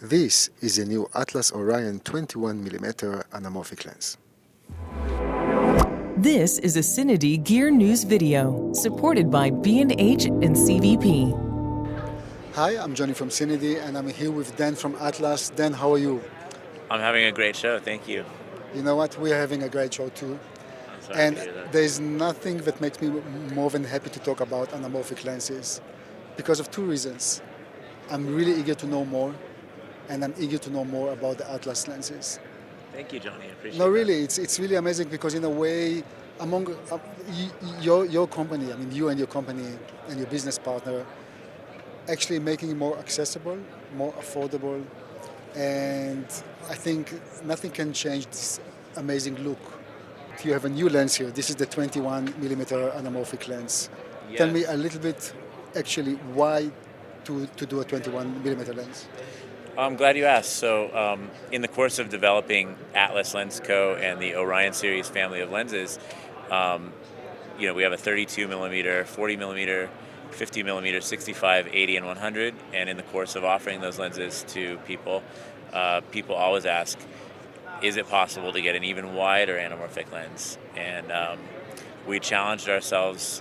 This is a new Atlas Orion 21mm anamorphic lens. This is a CineD Gear News video supported by B&H and CVP. Hi, I'm Johnny from CineD and I'm here with Dan from Atlas. Dan, how are you? I'm having a great show, thank you. You know what? We're having a great show too. I'm sorry And to hear that. there's nothing that makes me more than happy to talk about anamorphic lenses because of two reasons. I'm really eager to know more, and I'm eager to know more about the Atlas lenses. Thank you, Johnny. I appreciate No, that. really, it's really amazing because in a way, among your company, I mean you and your company and your business partner, actually making it more accessible, more affordable, and I think nothing can change this amazing look. You have a new lens here. This is the 21mm anamorphic lens. Tell me a little bit, actually, why to do a 21mm lens. I'm glad you asked. So, in the course of developing Atlas Lens Co. and the Orion series family of lenses, we have a 32 millimeter, 40 millimeter, 50 millimeter, 65, 80, and 100. And in the course of offering those lenses to people, people always ask, is it possible to get an even wider anamorphic lens? And we challenged ourselves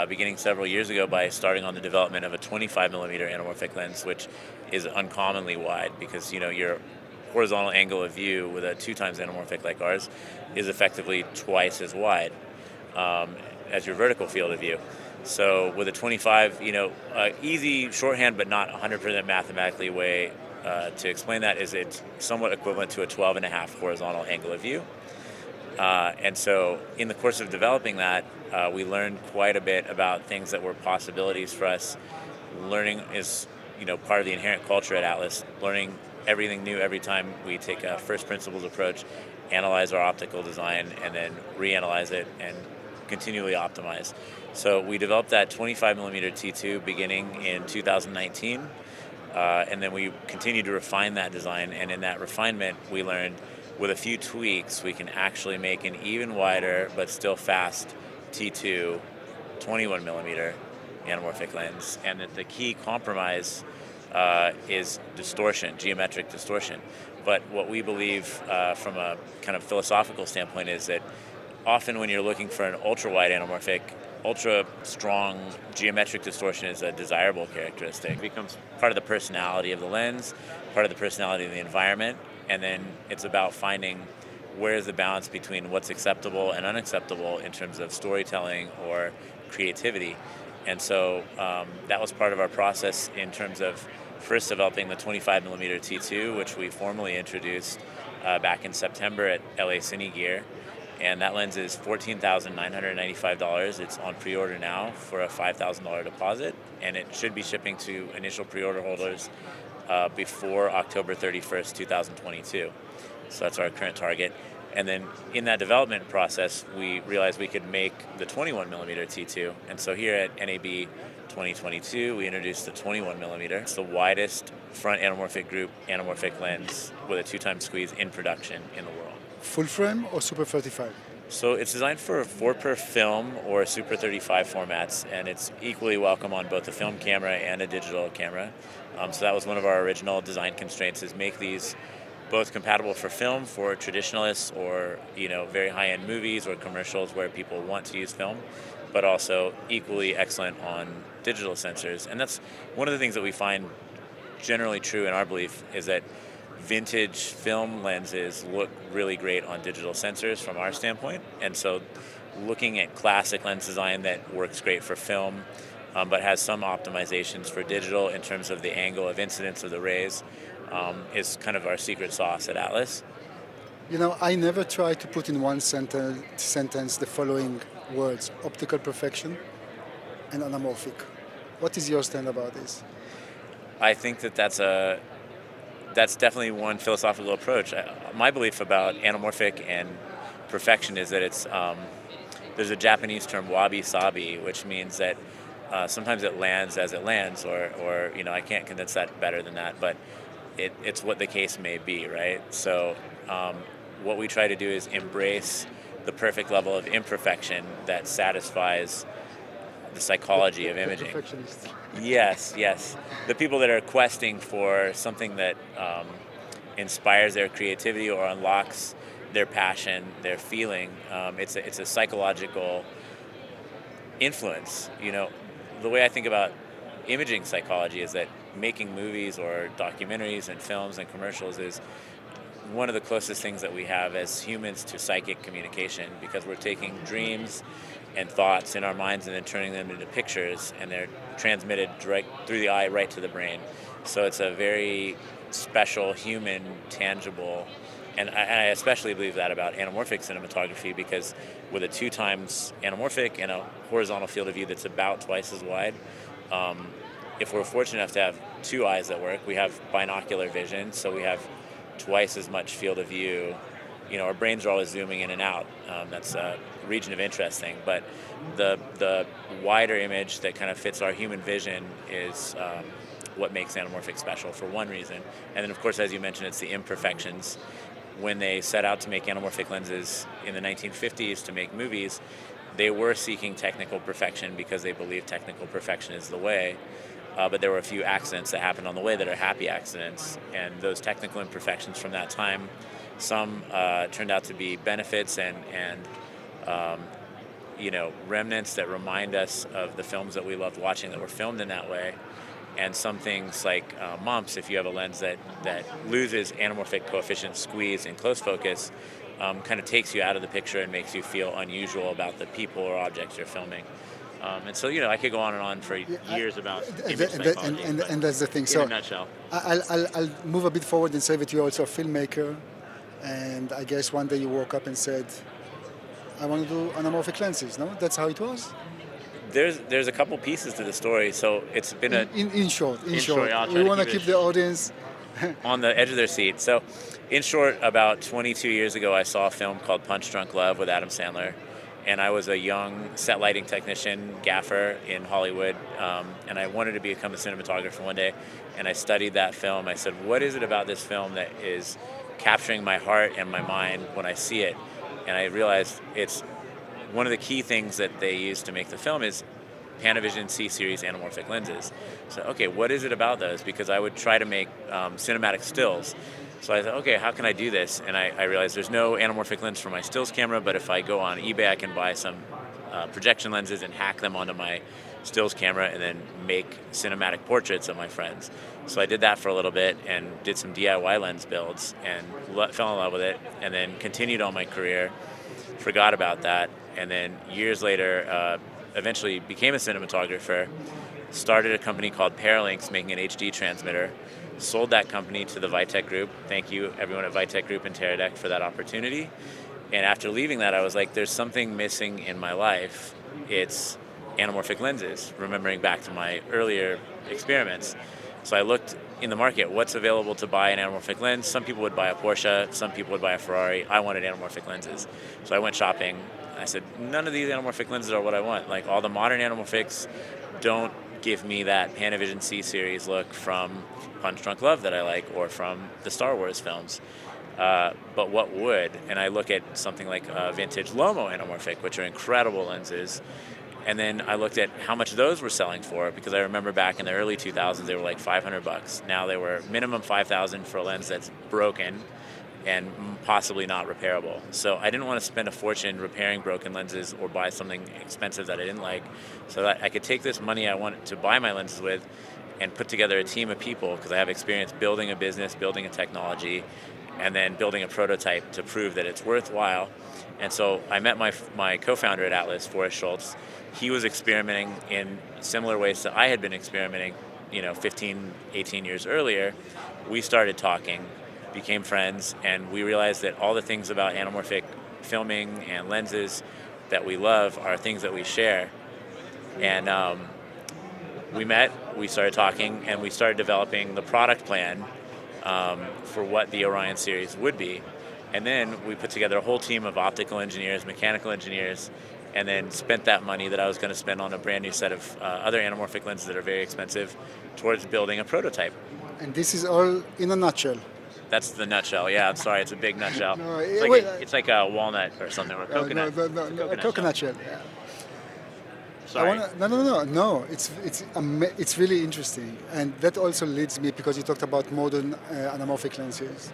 beginning several years ago by starting on the development of a 25 millimeter anamorphic lens, which is uncommonly wide because your horizontal angle of view with a 2 times anamorphic like ours is effectively twice as wide as your vertical field of view. So with a 25, easy shorthand but not 100% mathematically way to explain that is it's somewhat equivalent to a 12.5 horizontal angle of view. And so in the course of developing that, we learned quite a bit about things that were possibilities for us. Learning is, part of the inherent culture at Atlas. Learning everything new every time we take a first principles approach, analyze our optical design, and then reanalyze it and continually optimize. So we developed that 25 millimeter T2 beginning in 2019. And then we continued to refine that design, and in that refinement, we learned with a few tweaks, we can actually make an even wider but still fast T2 21 millimeter anamorphic lens, and that the key compromise is distortion, geometric distortion. But what we believe from a kind of philosophical standpoint is that often when you're looking for an ultra-wide anamorphic, ultra-strong geometric distortion is a desirable characteristic. It becomes part of the personality of the lens, part of the personality of the environment, and then it's about finding where's the balance between what's acceptable and unacceptable in terms of storytelling or creativity. And so that was part of our process in terms of first developing the 25 millimeter T2, which we formally introduced back in September at LA Cine Gear. And that lens is $14,995. It's on pre-order now for a $5,000 deposit, and it should be shipping to initial pre-order holders before October 31st, 2022. So that's our current target. And then in that development process, we realized we could make the 21 millimeter T2. And so here at NAB 2022, we introduced the 21 millimeter. It's the widest front anamorphic group anamorphic lens with a 2 times squeeze in production in the world. Full frame or Super 35? So it's designed for 4x film or Super 35 formats, and it's equally welcome on both a film camera and a digital camera. So that was one of our original design constraints, is make these both compatible for film for traditionalists or very high-end movies or commercials where people want to use film, but also equally excellent on digital sensors. And that's one of the things that we find generally true in our belief is that vintage film lenses look really great on digital sensors from our standpoint. And so looking at classic lens design that works great for film, but has some optimizations for digital in terms of the angle of incidence of the rays, is kind of our secret sauce at Atlas. I never try to put in one sentence the following words: optical perfection and anamorphic. What is your stand about this? I think that's definitely one philosophical approach. My belief about anamorphic and perfection is that it's there's a Japanese term wabi-sabi, which means that sometimes it lands as it lands, or I can't condense that better than that, but it's what the case may be, right? So what we try to do is embrace the perfect level of imperfection that satisfies the psychology of The imaging. perfectionist. Yes, yes. The people that are questing for something that inspires their creativity or unlocks their passion, their feeling. It's a psychological influence. The way I think about imaging psychology is that making movies or documentaries and films and commercials is one of the closest things that we have as humans to psychic communication, because we're taking dreams and thoughts in our minds and then turning them into pictures, and they're transmitted direct through the eye right to the brain. So it's a very special, human, tangible, and I especially believe that about anamorphic cinematography, because with a 2 times anamorphic and a horizontal field of view that's about twice as wide, if we're fortunate enough to have 2 eyes that work, we have binocular vision, so we have twice as much field of view. Our brains are always zooming in and out. That's a region of interest thing. But the wider image that kind of fits our human vision is what makes anamorphic special, for one reason. And then, of course, as you mentioned, it's the imperfections. When they set out to make anamorphic lenses in the 1950s to make movies, they were seeking technical perfection because they believed technical perfection is the way. But there were a few accidents that happened on the way that are happy accidents. And those technical imperfections from that time, some turned out to be benefits and remnants that remind us of the films that we loved watching that were filmed in that way. And some things like mumps, if you have a lens that loses anamorphic coefficient squeeze in close focus, kind of takes you out of the picture and makes you feel unusual about the people or objects you're filming. And so, I could go on and on for years about image psychology. And that's the thing. In So a nutshell. I'll move a bit forward and say that you're also a filmmaker. And I guess one day you woke up and said, I want to do anamorphic lenses, no? That's how it was? There's a couple pieces to the story, so it's been In short, In short, I'll try we to want to keep it keep the audience. on the edge of their seat. So, in short, about 22 years ago, I saw a film called Punch Drunk Love with Adam Sandler, and I was a young set lighting technician, gaffer in Hollywood, and I wanted to become a cinematographer one day, and I studied that film. I said, what is it about this film that is capturing my heart and my mind when I see it? And I realized it's one of the key things that they use to make the film is Panavision C-series anamorphic lenses. So, okay, what is it about those? Because I would try to make cinematic stills. So I thought, okay, how can I do this? And I realized there's no anamorphic lens for my stills camera, but if I go on eBay, I can buy some projection lenses and hack them onto my stills camera and then make cinematic portraits of my friends. So I did that for a little bit and did some DIY lens builds and fell in love with it, and then continued on my career, forgot about that, and then years later eventually became a cinematographer, started a company called Paralinks making an HD transmitter, sold that company to the Vitek Group. Thank you, everyone at Vitek Group and Teradek, for that opportunity. And after leaving that, I was like, there's something missing in my life. It's anamorphic lenses, remembering back to my earlier experiments. So I looked in the market, what's available to buy an anamorphic lens. Some people would buy a Porsche, some people would buy a Ferrari. I wanted anamorphic lenses. So I went shopping. I said, none of these anamorphic lenses are what I want. Like, all the modern anamorphics don't give me that Panavision C-series look from Punch Drunk Love that I like, or from the Star Wars films. But what would? And I look at something like vintage Lomo anamorphic, which are incredible lenses. And then I looked at how much those were selling for, because I remember back in the early 2000s, they were like $500. Now they were minimum $5,000 for a lens that's broken and possibly not repairable. So I didn't want to spend a fortune repairing broken lenses or buy something expensive that I didn't like, so that I could take this money I wanted to buy my lenses with and put together a team of people, because I have experience building a business, building a technology, and then building a prototype to prove that it's worthwhile. And so I met my co-founder at Atlas, Forrest Schultz. He was experimenting in similar ways that I had been experimenting, 15, 18 years earlier. We started talking, became friends, and we realized that all the things about anamorphic filming and lenses that we love are things that we share. And we met, we started talking, and we started developing the product plan for what the Orion series would be. And then we put together a whole team of optical engineers, mechanical engineers, and then spent that money that I was going to spend on a brand new set of other anamorphic lenses that are very expensive towards building a prototype. And this is all in a nutshell. That's the nutshell. Yeah, I'm sorry, it's a big nutshell. No, it's like a walnut or something, or a coconut. No, a coconut shell. Yeah. Sorry. No. It's really interesting, and that also leads me because you talked about modern anamorphic lenses,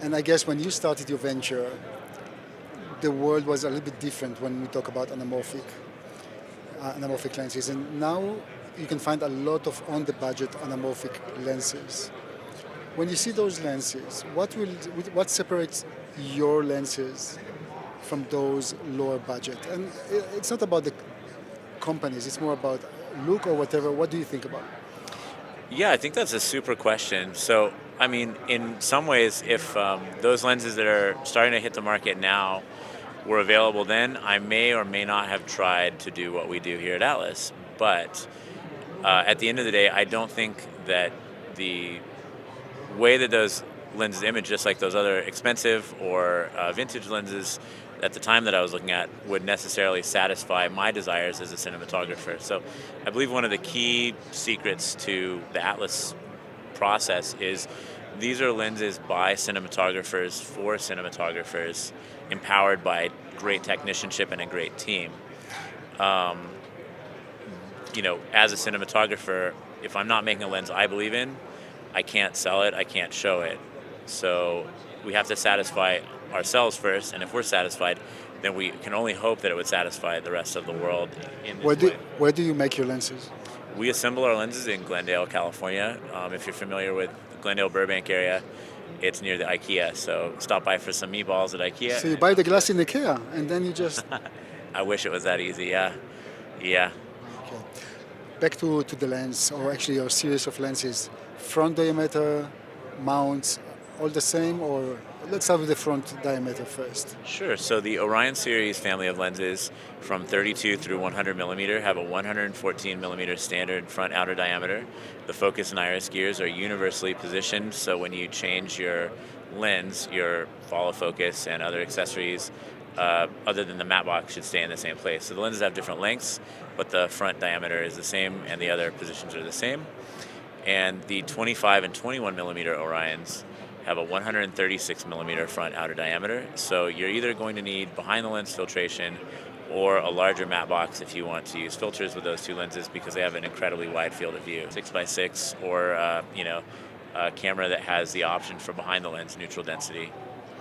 and I guess when you started your venture, the world was a little bit different when we talk about anamorphic lenses, and now you can find a lot of on-the-budget anamorphic lenses. When you see those lenses, what separates your lenses from those lower budget? And it's not about the companies; it's more about look or whatever. What do you think about? Yeah, I think that's a super question. So, I mean, in some ways, if those lenses that are starting to hit the market now were available then, I may or may not have tried to do what we do here at Atlas. But at the end of the day, I don't think that the way that those lenses image, just like those other expensive or vintage lenses at the time that I was looking at, would necessarily satisfy my desires as a cinematographer. So I believe one of the key secrets to the Atlas process is these are lenses by cinematographers for cinematographers, empowered by great technicianship and a great team. Um, as a cinematographer, if I'm not making a lens I believe in, I can't sell it, I can't show it. So we have to satisfy ourselves first, and if we're satisfied, then we can only hope that it would satisfy the rest of the world in this way. Where do you make your lenses? We assemble our lenses in Glendale, California. If you're familiar with the Glendale Burbank area, it's near the IKEA, so stop by for some meatballs at IKEA. So you buy the glass in IKEA, and then you just... I wish it was that easy, yeah. Yeah. Okay. Back to the lens, or actually your series of lenses. Front diameter, mounts, all the same, or let's start with the front diameter first. Sure. So the Orion series family of lenses from 32 through 100 millimeter have a 114 millimeter standard front outer diameter. The focus and iris gears are universally positioned, so when you change your lens, your follow focus and other accessories, other than the matte box, should stay in the same place. So the lenses have different lengths, but the front diameter is the same and the other positions are the same. And the 25 and 21 millimeter Orions have a 136 millimeter front outer diameter. So you're either going to need behind the lens filtration or a larger matte box if you want to use filters with those two lenses, because they have an incredibly wide field of view, 6x6, or a camera that has the option for behind the lens neutral density.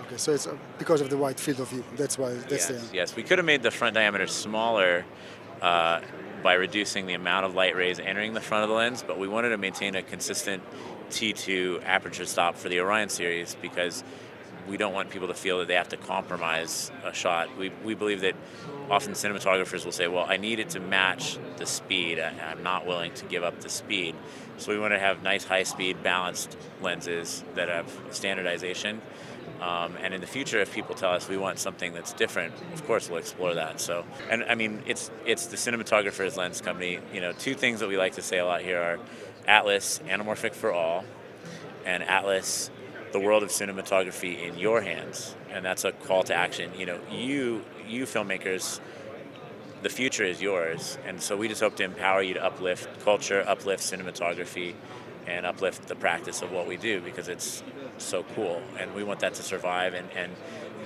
Okay, so it's because of the wide field of view. That's why. Yes. We could have made the front diameter smaller by reducing the amount of light rays entering the front of the lens, but we wanted to maintain a consistent T2 aperture stop for the Orion series because we don't want people to feel that they have to compromise a shot. We believe that often cinematographers will say, well, I need it to match the speed. I'm not willing to give up the speed. So we want to have nice high-speed balanced lenses that have standardization. And in the future, if people tell us we want something that's different, of course we'll explore that. So, and I mean, it's the cinematographer's lens company. Two things that we like to say a lot here are Atlas, Anamorphic for all, and Atlas, the world of cinematography in your hands. And that's a call to action. You filmmakers, the future is yours. And so we just hope to empower you to uplift culture, uplift cinematography, and uplift the practice of what we do, because it's so cool, and we want that to survive and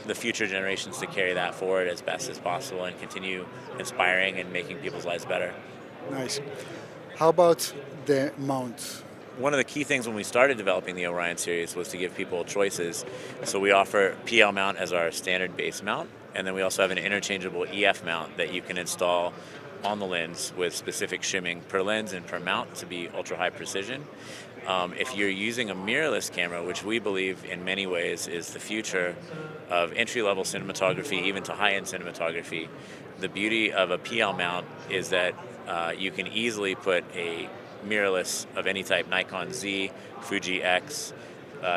the future generations to carry that forward as best as possible and continue inspiring and making people's lives better. Nice. How about the mount? One of the key things when we started developing the Orion series was to give people choices. So we offer PL mount as our standard base mount, and then we also have an interchangeable EF mount that you can install on the lens with specific shimming per lens and per mount to be ultra high precision. If you're using a mirrorless camera, which we believe in many ways is the future of entry-level cinematography, even to high-end cinematography, the beauty of a PL mount is that you can easily put a mirrorless of any type, Nikon Z, Fuji X,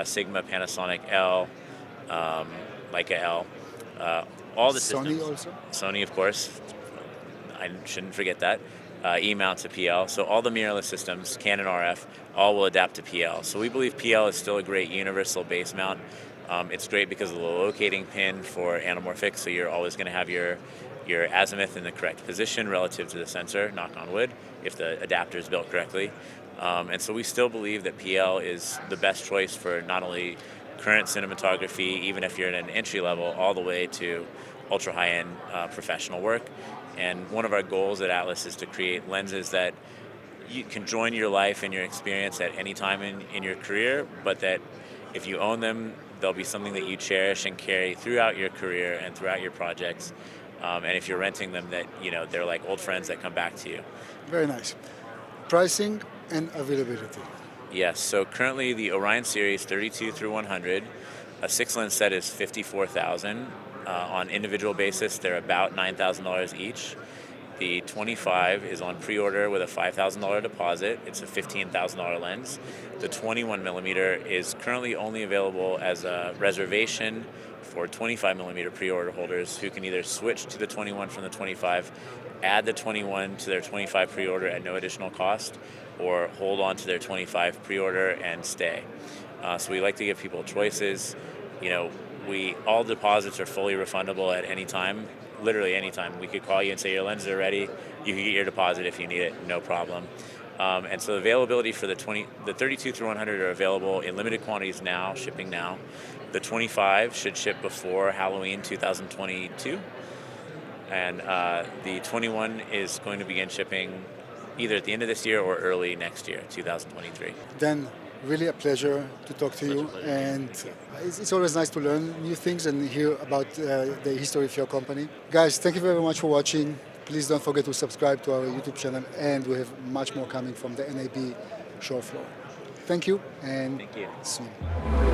Sigma, Panasonic L, Leica L, all the Sony systems. also? Sony, of course. I shouldn't forget that. E-mount to PL. So all the mirrorless systems, Canon RF, all will adapt to PL. So we believe PL is still a great universal base mount. It's great because of the locating pin for anamorphic, so you're always going to have your azimuth in the correct position relative to the sensor, knock on wood, if the adapter is built correctly. And so we still believe that PL is the best choice for not only current cinematography, even if you're in an entry level, all the way to ultra high-end professional work. And one of our goals at Atlas is to create lenses that you can join your life and your experience at any time in your career, but that if you own them, they'll be something that you cherish and carry throughout your career and throughout your projects. And if you're renting them, that they're like old friends that come back to you. Very nice. Pricing and availability. Yes. So currently, the Orion series 32 through 100, a 6-lens set is $54,000. On individual basis, they're about $9,000 each. The 25 is on pre-order with a $5,000 deposit. It's a $15,000 lens. The 21mm is currently only available as a reservation for 25mm pre-order holders who can either switch to the 21 from the 25, add the 21 to their 25 pre-order at no additional cost, or hold on to their 25 pre-order and stay. So we like to give people choices. All deposits are fully refundable at any time. Literally any time. We could call you and say your lenses are ready. You can get your deposit if you need it, no problem. And so availability for the 32 through 100 are available in limited quantities now, shipping now. The 25 should ship before Halloween 2022. And the 21 is going to begin shipping either at the end of this year or early next year, 2023. Then, really a pleasure to talk to you, and it's always nice to learn new things and hear about the history of your company. Guys, thank you very much for watching. Please don't forget to subscribe to our YouTube channel, and we have much more coming from the NAB show floor. Thank you, and Thank you. soon.